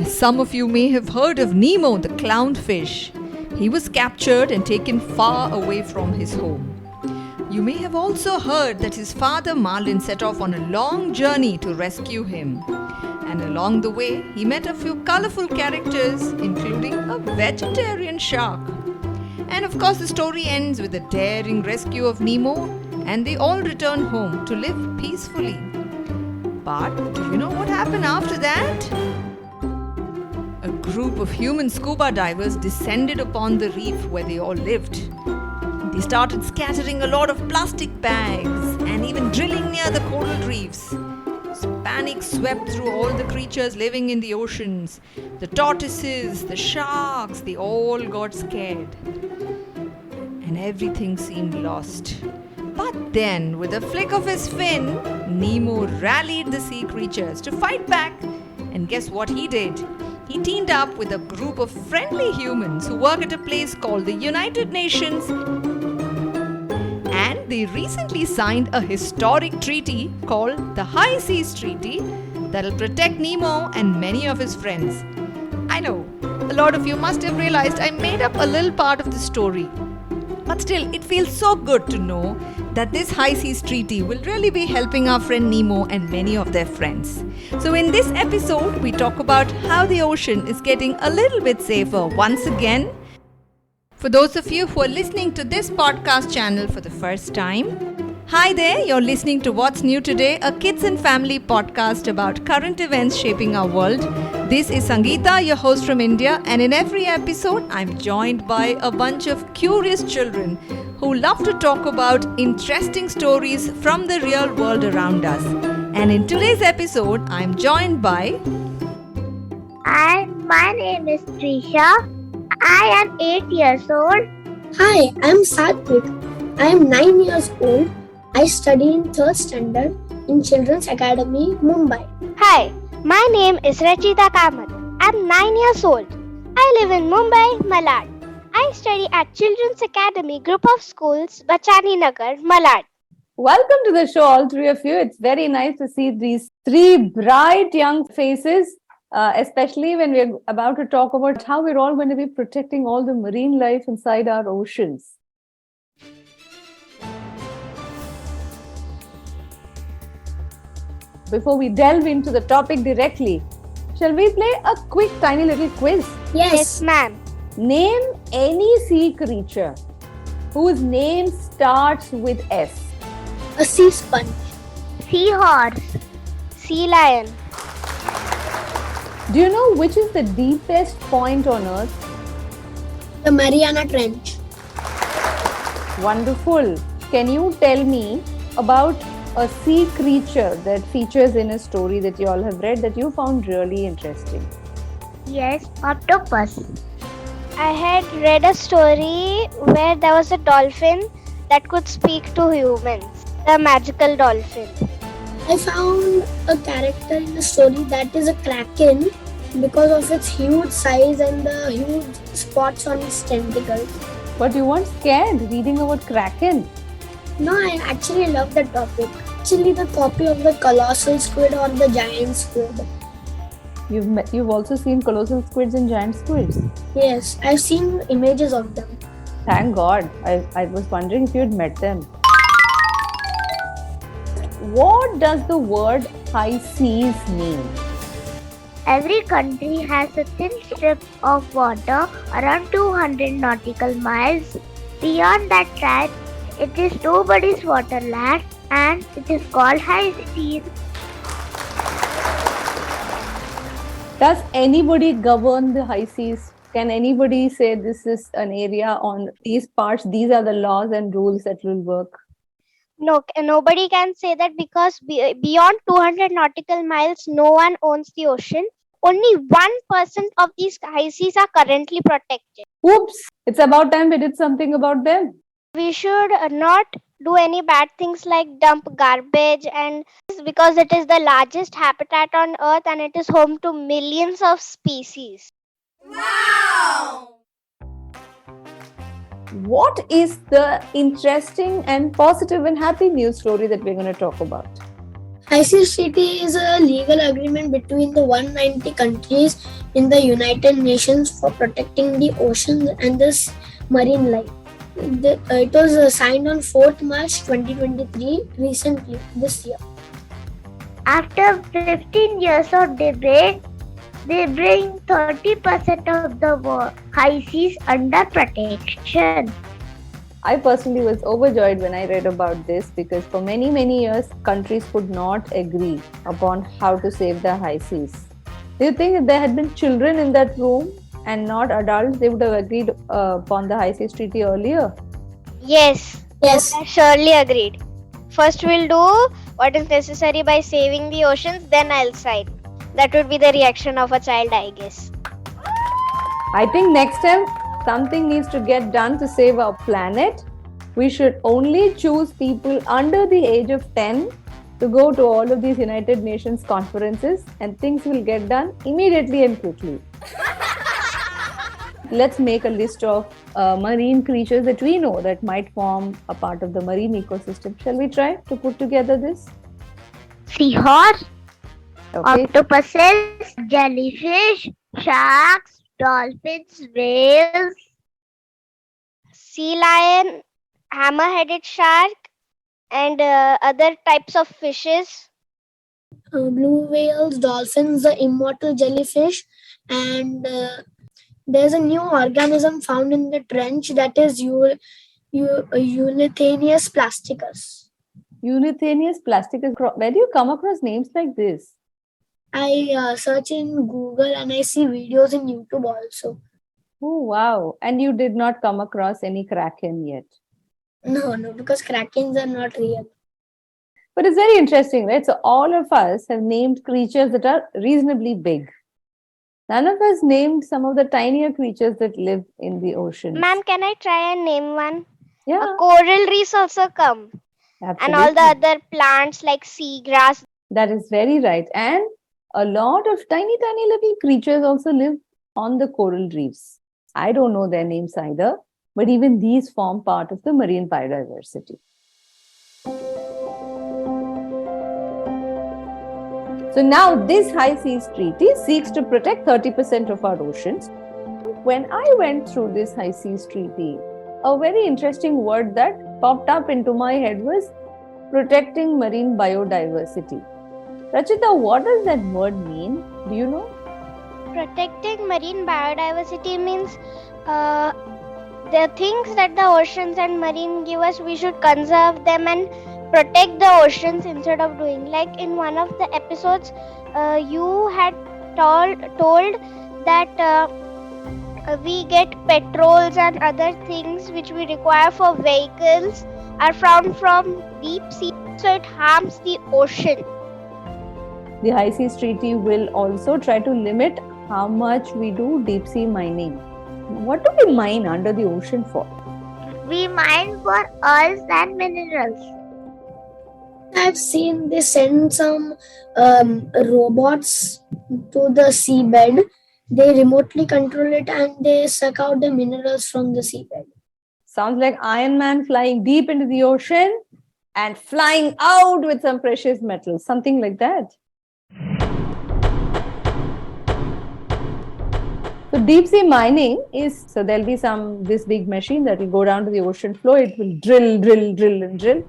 Some of you may have heard of Nemo, the clownfish. He was captured and taken far away from his home. You may have also heard that his father Marlin set off on a long journey to rescue him. And along the way, he met a few colorful characters, including a vegetarian shark. And of course, the story ends with the daring rescue of Nemo, and they all return home to live peacefully. But do you know what happened after that? A group of human scuba divers descended upon the reef where they all lived. They started scattering a lot of plastic bags and even drilling near the coral reefs. Panic swept through all the creatures living in the oceans. The tortoises, the sharks, they all got scared. And everything seemed lost. But then, with a flick of his fin, Nemo rallied the sea creatures to fight back. And guess what he did? He teamed up with a group of friendly humans who work at a place called the United Nations. And they recently signed a historic treaty called the High Seas Treaty that'll protect Nemo and many of his friends. I know, a lot of you must have realized I made up a little part of the story. But still, it feels so good to know that this High Seas Treaty will really be helping our friend Nemo and many of their friends. So in this episode, we talk about how the ocean is getting a little bit safer once again. For those of you who are listening to this podcast channel for the first time, hi there, you're listening to What's New Today, a kids and family podcast about current events shaping our world. This is Sangeeta, your host from India, and in every episode, I'm joined by a bunch of curious children who love to talk about interesting stories from the real world around us. And in today's episode, I'm joined by... Hi, my name is Tweesha. I am 8 years old. Hi, I'm Saatvik. I am 9 years old. I study in 3rd standard in Children's Academy, Mumbai. Hi, my name is Rachita. I'm 9 years old. I live in Mumbai, Malad. I study at Children's Academy Group of Schools, Bachani Nagar, Malad. Welcome to the show, all three of you. It's very nice to see these three bright young faces, especially when we're about to talk about how we're all going to be protecting all the marine life inside our oceans. Before we delve into the topic directly, shall we play a quick tiny little quiz? Yes, ma'am. Name any sea creature whose name starts with S. A sea sponge. Seahorse. Sea lion. Do you know which is the deepest point on Earth? The Mariana Trench. Wonderful. Can you tell me about a sea creature that features in a story that you all have read that you found really interesting? Yes, octopus. I had read a story where there was a dolphin that could speak to humans. The magical dolphin. I found a character in the story that is a kraken because of its huge size and the huge spots on its tentacles. But you weren't scared reading about kraken. No, I actually love the topic. Actually, the copy of the colossal squid or the giant squid. You've also seen colossal squids and giant squids. Yes, I've seen images of them. Thank God. I was wondering if you'd met them. What does the word high seas mean? Every country has a thin strip of water around 200 nautical miles. Beyond that stretch, it is nobody's waterland and it is called high seas. Does anybody govern the high seas? Can anybody say this is an area on these parts, these are the laws and rules that will work? No, nobody can say that because beyond 200 nautical miles, no one owns the ocean. Only 1% of these high seas are currently protected. Oops, it's about time we did something about them. We should not do any bad things like dump garbage, and because it is the largest habitat on Earth and it is home to millions of species. Wow! What is the interesting and positive and happy news story that we're going to talk about? High Seas Treaty is a legal agreement between the 190 countries in the United Nations for protecting the oceans and the marine life. It was signed on 4th March 2023, recently, this year. After 15 years of debate, they bring 30% of the high seas under protection. I personally was overjoyed when I read about this because for many, many years, countries could not agree upon how to save the high seas. Do you think if there had been children in that room and not adults, they would have agreed upon the High Seas Treaty earlier? Yes. Yes. I surely agreed. First we'll do what is necessary by saving the oceans, then I'll sign. That would be the reaction of a child, I guess. I think next time something needs to get done to save our planet. We should only choose people under the age of 10 to go to all of these United Nations conferences, and things will get done immediately and quickly. Let's make a list of marine creatures that we know that might form a part of the marine ecosystem. Shall we try to put together this? Seahorse, Okay. octopuses, jellyfish, sharks, dolphins, whales, Sea lion, hammer-headed shark, and other types of fishes. Blue whales, dolphins, the immortal jellyfish, and there's a new organism found in the trench that is Eulythaneus plasticus. Eulythaneus plasticus. Where do you come across names like this? I search in Google and I see videos in YouTube also. Oh, wow. And you did not come across any kraken yet. No, because krakens are not real. But it's very interesting, right? So all of us have named creatures that are reasonably big. None of us named some of the tinier creatures that live in the ocean. Ma'am, can I try and name one? Yeah, Coral reefs also come. absolutely. And all the other plants like seagrass. That is very right. And a lot of tiny, tiny little creatures also live on the coral reefs. I don't know their names either, but even these form part of the marine biodiversity. So now this High Seas Treaty seeks to protect 30% of our oceans. When I went through this High Seas Treaty, a very interesting word that popped up into my head was protecting marine biodiversity. Rachita, what does that word mean? Do you know? Protecting marine biodiversity means the things that the oceans and marine give us, we should conserve them and protect the oceans instead of doing. Like in one of the episodes, you had told that we get petrols and other things which we require for vehicles are found from deep sea, so it harms the ocean. The High Seas Treaty will also try to limit how much we do deep sea mining. What do we mine under the ocean for? we mine for oils and minerals. I've seen they send some robots to the seabed. They remotely control it and they suck out the minerals from the seabed. Sounds like Iron Man flying deep into the ocean and flying out with some precious metals, something like that. So deep sea mining is, so there'll be this big machine that will go down to the ocean floor. It will drill.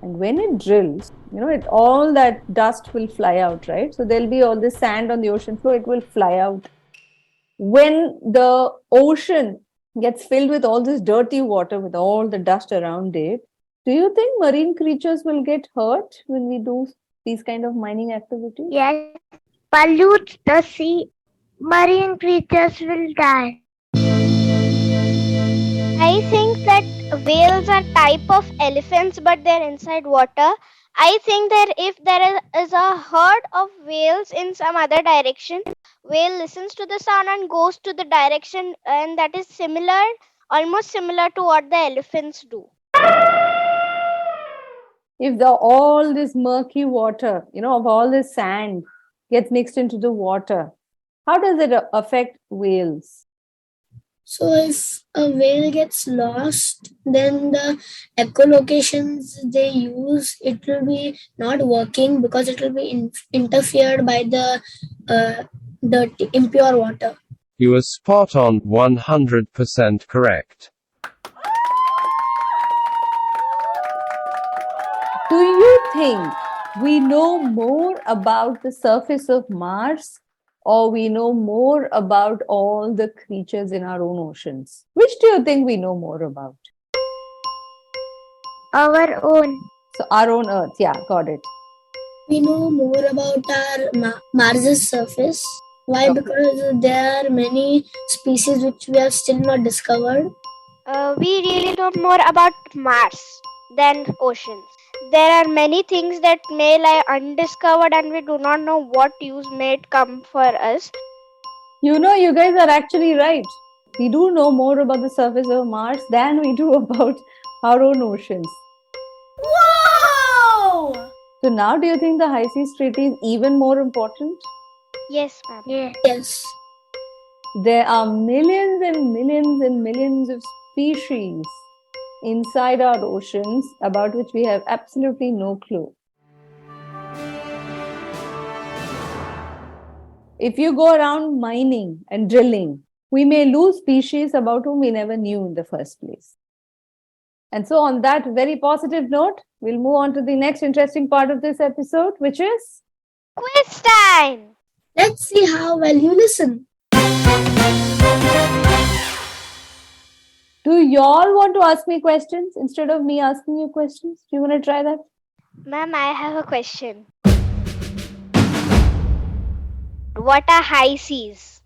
And when it drills, all that dust will fly out, right? So there'll be all this sand on the ocean floor, it will fly out. When the ocean gets filled with all this dirty water, with all the dust around it, do you think marine creatures will get hurt when we do these kind of mining activities? Yes, pollute the sea. Marine creatures will die. I think that whales are type of elephants, but they're inside water. I think that if there is a herd of whales in some other direction, whale listens to the sound and goes to the direction, and that is almost similar to what the elephants do. If all this murky water, of all this sand gets mixed into the water, how does it affect whales? So if a whale gets lost, then the echolocations they use, it will be not working because it will be interfered by the dirty, impure water. You were spot on, 100% correct. Do you think we know more about the surface of Mars, or we know more about all the creatures in our own oceans? Which do you think we know more about? Our own. So our own Earth, yeah, got it. We know more about our Mars's surface. Why? Okay. Because there are many species which we have still not discovered. We really know more about Mars than oceans. There are many things that may lie undiscovered and we do not know what use may it come for us. You know, you guys are actually right. We do know more about the surface of Mars than we do about our own oceans. Whoa! So now do you think the High Seas Treaty is even more important? Yes, ma'am. Yes. Yes. There are millions and millions and millions of species inside our oceans about which we have absolutely no clue. If you go around mining and drilling, we may lose species about whom we never knew in the first place. And so on that very positive note, we'll move on to the next interesting part of this episode, which is Quiz time! Let's see how well you listen. do y'all want to ask me questions instead of me asking you questions? Do you want to try that? Ma'am, I have a question. What are high seas?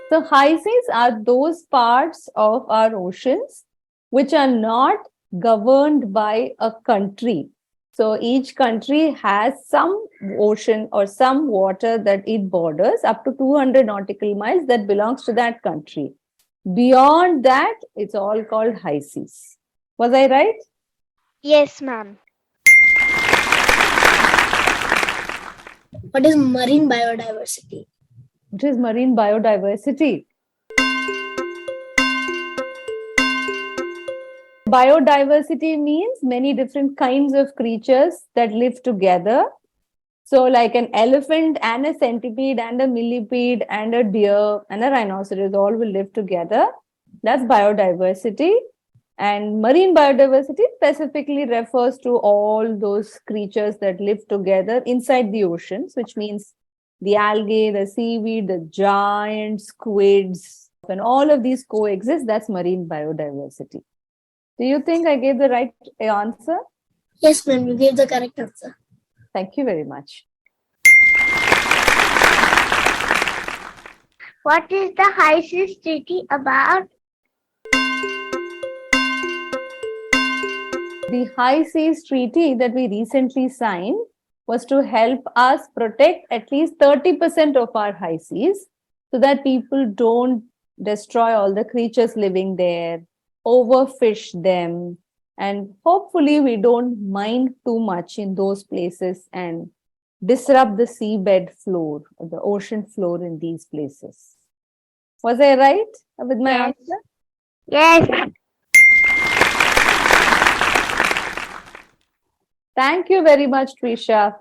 So high seas are those parts of our oceans which are not governed by a country. So each country has some ocean or some water that it borders up to 200 nautical miles that belongs to that country. Beyond that, it's all called high seas. Was I right? Yes, ma'am. What is marine biodiversity? What is marine biodiversity? Biodiversity means many different kinds of creatures that live together. So like an elephant and a centipede and a millipede and a deer and a rhinoceros all will live together. That's biodiversity. And marine biodiversity specifically refers to all those creatures that live together inside the oceans, which means the algae, the seaweed, the giant squids. When all of these coexist, that's marine biodiversity. Do you think I gave the right answer? Yes, ma'am, you gave the correct answer. Thank you very much. What is the High Seas Treaty about? The High Seas Treaty that we recently signed was to help us protect at least 30% of our high seas so that people don't destroy all the creatures living there, overfish them, and hopefully we don't mine too much in those places and disrupt the seabed floor or the ocean floor in these places. Was I right with my Yes. answer? Yes. Thank you very much, Tweesha.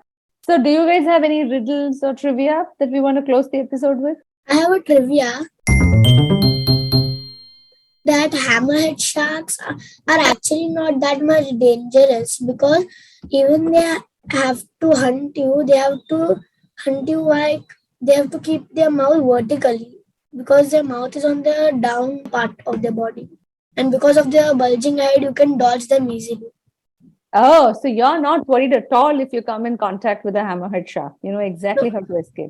So do you guys have any riddles or trivia that we want to close the episode with? I have a trivia that hammerhead sharks are actually not that much dangerous because even they have to hunt you, like they have to keep their mouth vertically because their mouth is on the down part of their body. And because of their bulging head, you can dodge them easily. Oh, so you're not worried at all if you come in contact with a hammerhead shark. You know exactly how to escape.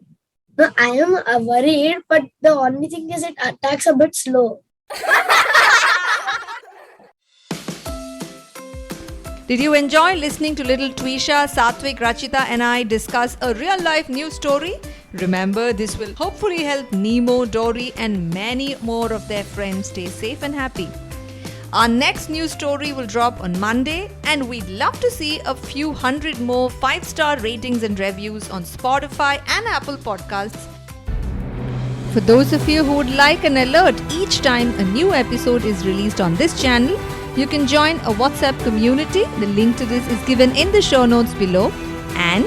No, I am worried, but the only thing is it attacks a bit slow. Did you enjoy listening to little Tweesha, Saatvik, Rachita and I discuss a real-life news story? Remember, this will hopefully help Nemo, Dory and many more of their friends stay safe and happy. Our next news story will drop on Monday and we'd love to see a few hundred more 5-star ratings and reviews on Spotify and Apple Podcasts. For those of you who would like an alert each time a new episode is released on this channel, you can join a WhatsApp community. The link to this is given in the show notes below. And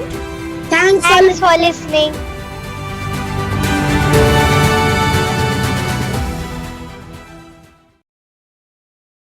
Thanks Thanks for listening.